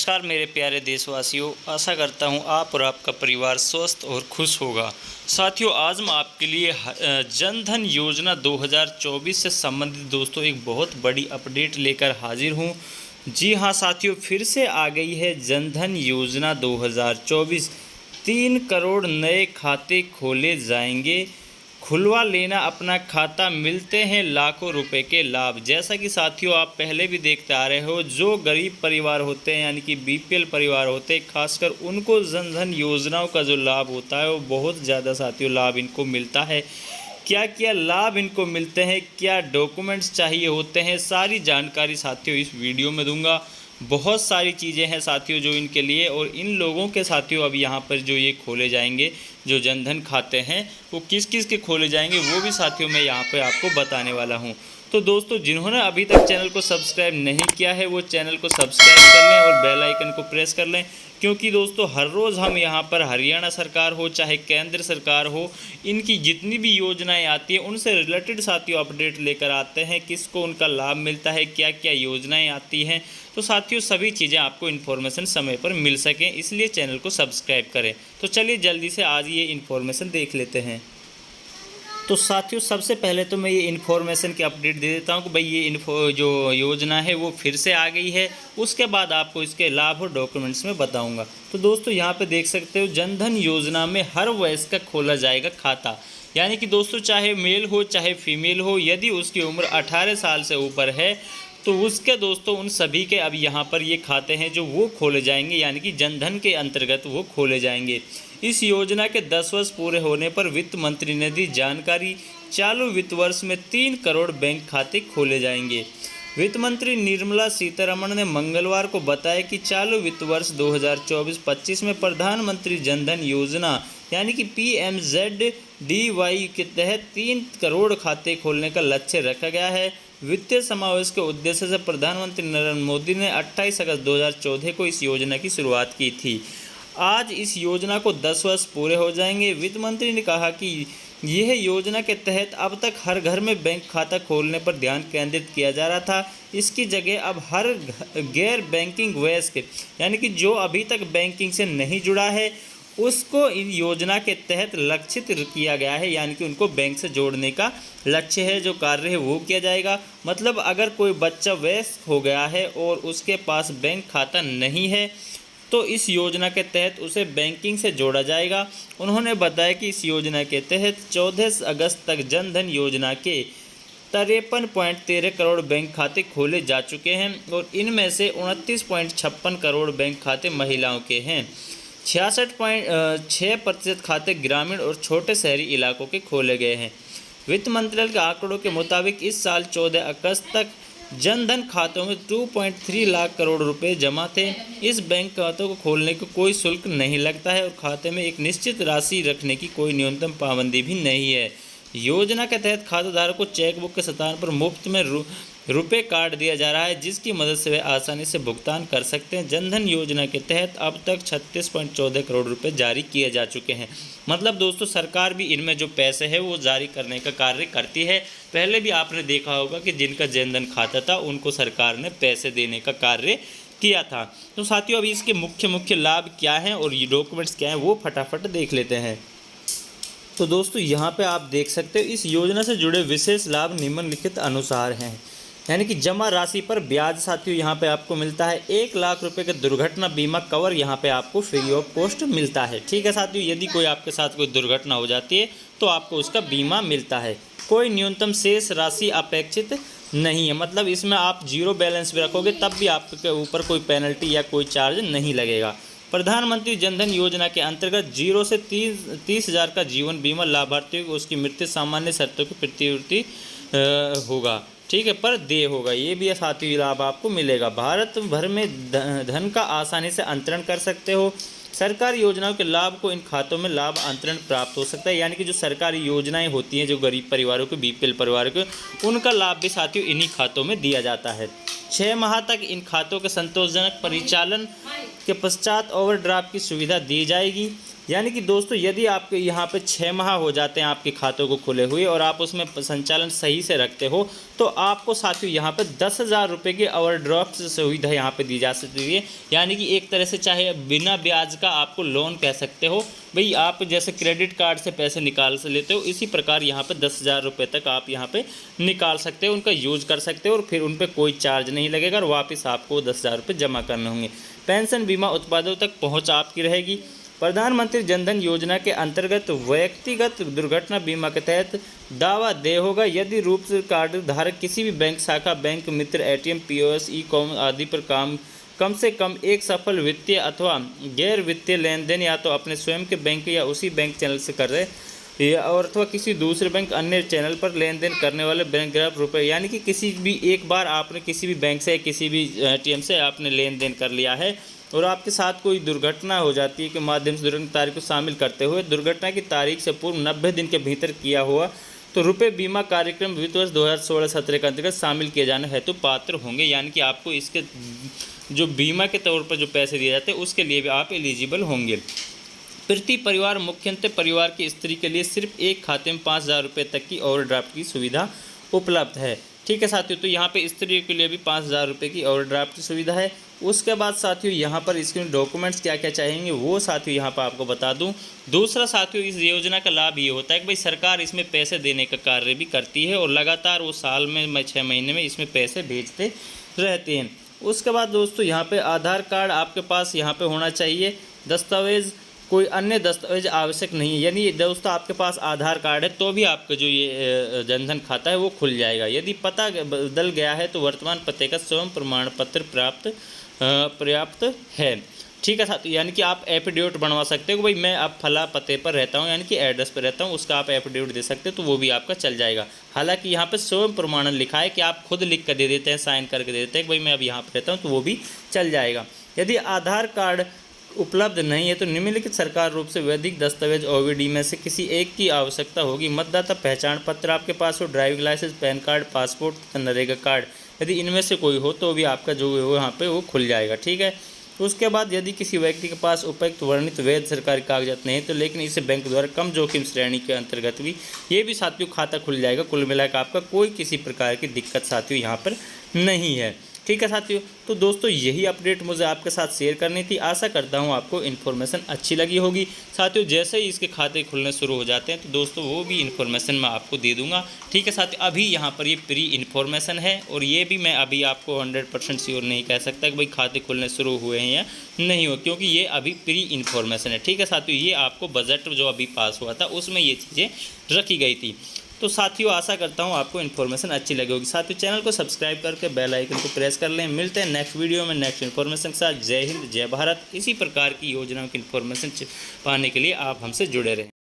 नमस्कार मेरे प्यारे देशवासियों, आशा करता हूँ आप और आपका परिवार स्वस्थ और खुश होगा। साथियों, आज मैं आपके लिए जन धन योजना 2024 से संबंधित दोस्तों एक बहुत बड़ी अपडेट लेकर हाजिर हूँ। जी हाँ साथियों, फिर से आ गई है जन धन योजना 2024। 3 करोड़ नए खाते खोले जाएंगे। खुलवा लेना अपना खाता, मिलते हैं लाखों रुपए के लाभ। जैसा कि साथियों आप पहले भी देखते आ रहे हो, जो गरीब परिवार होते हैं यानी कि बीपीएल परिवार होते हैं, खासकर उनको जन धन योजनाओं का जो लाभ होता है वो बहुत ज़्यादा साथियों लाभ इनको मिलता है। क्या क्या लाभ इनको मिलते हैं, क्या डॉक्यूमेंट्स चाहिए होते हैं, सारी जानकारी साथियों इस वीडियो में दूंगा। बहुत सारी चीज़ें हैं साथियों जो इनके लिए, और इन लोगों के साथियों अब यहाँ पर जो ये खोले जाएंगे जो जनधन खाते हैं वो किस किस के खोले जाएंगे वो भी साथियों मैं यहाँ पर आपको बताने वाला हूँ। तो दोस्तों, जिन्होंने अभी तक चैनल को सब्सक्राइब नहीं किया है वो चैनल को सब्सक्राइब कर लें और बेल आइकन को प्रेस कर लें, क्योंकि दोस्तों हर रोज़ हम यहाँ पर हरियाणा सरकार हो चाहे केंद्र सरकार हो, इनकी जितनी भी योजनाएं आती हैं उनसे रिलेटेड साथियों अपडेट लेकर आते हैं। किसको उनका लाभ मिलता है, क्या क्या योजनाएं आती हैं, तो साथियों सभी चीज़ें आपको इन्फॉर्मेशन समय पर मिल सकें, इसलिए चैनल को सब्सक्राइब करें। तो चलिए जल्दी से आज ये इन्फॉर्मेशन देख लेते हैं। तो साथियों सबसे पहले तो मैं ये इन्फॉर्मेशन की अपडेट दे देता हूँ कि भाई ये जो योजना है वो फिर से आ गई है। उसके बाद आपको इसके लाभ और डॉक्यूमेंट्स में बताऊँगा। तो दोस्तों यहाँ पे देख सकते हो, जनधन योजना में हर वयस्क का खोला जाएगा खाता। यानी कि दोस्तों चाहे मेल हो चाहे फीमेल हो, यदि उसकी उम्र 18 साल से ऊपर है तो उसके दोस्तों उन सभी के अब यहाँ पर ये खाते हैं जो वो खोले जाएंगे, यानी कि जनधन के अंतर्गत वो खोले जाएंगे। इस योजना के 10 वर्ष पूरे होने पर वित्त मंत्री ने दी जानकारी। चालू वित्त वर्ष में 3 करोड़ बैंक खाते खोले जाएंगे। वित्त मंत्री निर्मला सीतारमण ने मंगलवार को बताया कि चालू वित्त वर्ष 2024-25 में प्रधानमंत्री जनधन योजना यानी कि PMZDY के तहत 3 करोड़ खाते खोलने का लक्ष्य रखा गया है। वित्तीय समावेश के उद्देश्य से प्रधानमंत्री नरेंद्र मोदी ने 28 अगस्त 2014 को इस योजना की शुरुआत की थी। आज इस योजना को 10 वर्ष पूरे हो जाएंगे। वित्त मंत्री ने कहा कि यह योजना के तहत अब तक हर घर में बैंक खाता खोलने पर ध्यान केंद्रित किया जा रहा था। इसकी जगह अब हर गैर बैंकिंग वयस्क यानी कि जो अभी तक बैंकिंग से नहीं जुड़ा है उसको इन योजना के तहत लक्षित किया गया है, यानी कि उनको बैंक से जोड़ने का लक्ष्य है। जो कार्य है वो किया जाएगा। मतलब अगर कोई बच्चा वयस्क हो गया है और उसके पास बैंक खाता नहीं है तो इस योजना के तहत उसे बैंकिंग से जोड़ा जाएगा। उन्होंने बताया कि इस योजना के तहत 14 अगस्त तक जनधन योजना के 53.13 करोड़ बैंक खाते खोले जा चुके हैं और इनमें से 29.56 करोड़ बैंक खाते महिलाओं के हैं। 66.6% खाते ग्रामीण और छोटे शहरी इलाकों के खोले गए हैं। वित्त मंत्रालय के आंकड़ों के मुताबिक इस साल 14 अगस्त तक जनधन खातों में 2.3 लाख करोड़ रुपए जमा थे। इस बैंक खातों को खोलने को कोई शुल्क नहीं लगता है और खाते में एक निश्चित राशि रखने की कोई न्यूनतम पाबंदी भी नहीं है। योजना के तहत खाताधारक को चेकबुक के स्थान पर मुफ्त में रुपए कार्ड दिया जा रहा है, जिसकी मदद से वे आसानी से भुगतान कर सकते हैं। जनधन योजना के तहत अब तक 36.14 करोड़ रुपए जारी किए जा चुके हैं। मतलब दोस्तों सरकार भी इनमें जो पैसे है वो जारी करने का कार्य करती है। पहले भी आपने देखा होगा कि जिनका जनधन खाता था उनको सरकार ने पैसे देने का कार्य किया था। तो साथियों अभी इसके मुख्य लाभ क्या हैं और ये डॉक्यूमेंट्स क्या हैं वो फटाफट देख लेते हैं। तो दोस्तों यहाँ पे आप देख सकते हो, इस योजना से जुड़े विशेष लाभ निम्नलिखित अनुसार हैं। यानी कि जमा राशि पर ब्याज साथियों यहाँ पे आपको मिलता है। 1 लाख रुपए का दुर्घटना बीमा कवर यहाँ पे आपको फ्री ऑफ कॉस्ट मिलता है। ठीक है साथियों, यदि कोई आपके साथ कोई दुर्घटना हो जाती है तो आपको उसका बीमा मिलता है। कोई न्यूनतम शेष राशि अपेक्षित नहीं है, मतलब इसमें आप 0 बैलेंस भी रखोगे तब भी आपके ऊपर कोई पेनल्टी या कोई चार्ज नहीं लगेगा। प्रधानमंत्री जनधन योजना के अंतर्गत 0 से 30,000 का जीवन बीमा लाभार्थियों को उसकी मृत्यु सामान्य शर्तों की प्रतिपूर्ति होगा। ठीक है, पर देय होगा। ये भी साथियों लाभ आपको मिलेगा। भारत भर में धन का आसानी से अंतरण कर सकते हो। सरकारी योजनाओं के लाभ को इन खातों में लाभ अंतरण प्राप्त हो सकता है। यानी कि जो सरकारी योजनाएं होती हैं जो गरीब परिवारों को, बीपीएल परिवारों को, उनका लाभ भी साथियों इन्हीं खातों में दिया जाता है। 6 माह तक इन खातों के संतोषजनक परिचालन के पश्चात ओवरड्राफ्ट की सुविधा दी जाएगी। यानी कि दोस्तों यदि आपके यहाँ पे 6 माह हो जाते हैं आपके खातों को खुले हुए और आप उसमें संचालन सही से रखते हो तो आपको साथियों यहाँ पे 10,000 रुपये की ओवरड्राफ्ट सुविधा यहाँ पे दी जा सकती है। यानी कि एक तरह से चाहे बिना ब्याज का आपको लोन कह सकते हो भाई, आप जैसे क्रेडिट कार्ड से पैसे निकाल से लेते हो इसी प्रकार यहाँ पे 10,000 रुपये तक आप यहाँ पे निकाल सकते हो, उनका यूज कर सकते हो और फिर उन पर कोई चार्ज नहीं लगेगा और वापस आपको 10,000 रुपये जमा करने होंगे। पेंशन बीमा उत्पादों तक पहुँच आपकी रहेगी। प्रधानमंत्री जनधन योजना के अंतर्गत व्यक्तिगत दुर्घटना बीमा के तहत दावा देय होगा यदि रूप से कार्ड धारक किसी भी बैंक शाखा, बैंक मित्र, एटीएम, पीओएस, ई कॉम आदि पर कम से कम एक सफल वित्तीय अथवा गैर वित्तीय लेन देन या तो अपने स्वयं के बैंक या उसी बैंक चैनल से कर रहे और अथवा किसी दूसरे बैंक अन्य चैनल पर लेन देन करने वाले बैंक ग्राहक रुपये। यानी कि किसी भी एक बार आपने किसी भी बैंक से किसी भी एटीएम से आपने लेन देन कर लिया है और आपके साथ कोई दुर्घटना हो जाती है के माध्यम से दुर्घटना तारीख को शामिल करते हुए दुर्घटना की तारीख से पूर्व 90 दिन के भीतर किया हुआ तो रुपये बीमा कार्यक्रम वित्त वर्ष 2016-17 के अंतर्गत शामिल किए जाने हेतु पात्र होंगे। यानी कि आपको इसके जो बीमा के तौर पर जो पैसे दिए जाते हैं उसके लिए भी आप एलिजिबल होंगे। प्रति परिवार मुख्यतः परिवार की स्त्री के लिए सिर्फ एक खाते में 5,000 रुपये तक की ओवरड्राफ्ट की सुविधा उपलब्ध है। ठीक है साथियों, तो यहाँ पे स्त्री के लिए भी 5,000 रुपये की ओवरड्राफ्ट की सुविधा है। उसके बाद साथियों यहाँ पर इसके डॉक्यूमेंट्स क्या क्या चाहेंगे वो साथियों यहाँ पर आपको बता दूँ। दूसरा साथियों इस योजना का लाभ ये होता है कि भाई सरकार इसमें पैसे देने का कार्य भी करती है और लगातार वो साल में 6 महीने में इसमें पैसे भेजते रहते हैं। उसके बाद दोस्तों यहाँ पे आधार कार्ड आपके पास यहाँ पे होना चाहिए। दस्तावेज़ कोई अन्य दस्तावेज आवश्यक नहीं है। यानी दोस्तों आपके पास आधार कार्ड है तो भी आपका जो ये जनधन खाता है वो खुल जाएगा। यदि पता बदल गया है तो वर्तमान पते का स्वयं प्रमाण पत्र पर्याप्त है। ठीक है साथियों, यानी कि आप एफिडेविट बनवा सकते हो भाई मैं अब फला पते पर रहता हूँ, यानी कि एड्रेस पर रहता हूँ, उसका आप एफिडेविट दे सकते हो तो वो भी आपका चल जाएगा। हालांकि यहाँ पे स्वयं प्रमाणन लिखा है कि आप खुद लिख कर दे देते हैं, साइन करके दे देते हैं कि भाई मैं अब यहाँ पर रहता हूँ तो वो भी चल जाएगा। यदि आधार कार्ड उपलब्ध नहीं है तो निम्नलिखित सरकार रूप से वैधिक दस्तावेज ओवीडी में से किसी एक की आवश्यकता होगी। मतदाता पहचान पत्र आपके पास हो, driving licence, PAN card, passport, NREGA card, यदि इनमें से कोई हो तो भी आपका जो है यहाँ पे वो खुल जाएगा। ठीक है, उसके बाद यदि किसी व्यक्ति के पास उपयुक्त वर्णित वैध सरकारी कागजात नहीं तो लेकिन इसे बैंक द्वारा कम जोखिम श्रेणी के अंतर्गत भी ये भी साथियों खाता खुल जाएगा। कुल मिलाकर आपका कोई किसी प्रकार की दिक्कत साथियों यहाँ पर नहीं है। ठीक है साथियों, तो दोस्तों यही अपडेट मुझे आपके साथ शेयर करनी थी। आशा करता हूँ आपको इन्फॉर्मेशन अच्छी लगी होगी। साथियों जैसे ही इसके खाते खुलने शुरू हो जाते हैं तो दोस्तों वो भी इन्फॉर्मेशन मैं आपको दे दूंगा। ठीक है साथियों, अभी यहाँ पर ये प्री इन्फॉर्मेशन है और ये भी मैं अभी आपको 100% श्योर नहीं कह सकता कि भाई खाते खुलने शुरू हुए हैं या नहीं हो, क्योंकि ये अभी प्री इन्फॉर्मेशन है। ठीक है साथियों, ये आपको बजट जो अभी पास हुआ था उसमें ये चीज़ें रखी गई थी। तो साथियों आशा करता हूँ आपको इन्फॉर्मेशन अच्छी लगी होगी। साथियों चैनल को सब्सक्राइब करके बेल आइकन को प्रेस कर लें। मिलते हैं नेक्स्ट वीडियो में नेक्स्ट इन्फॉर्मेशन के साथ। जय हिंद, जय भारत। इसी प्रकार की योजनाओं की इन्फॉर्मेशन पाने के लिए आप हमसे जुड़े रहें।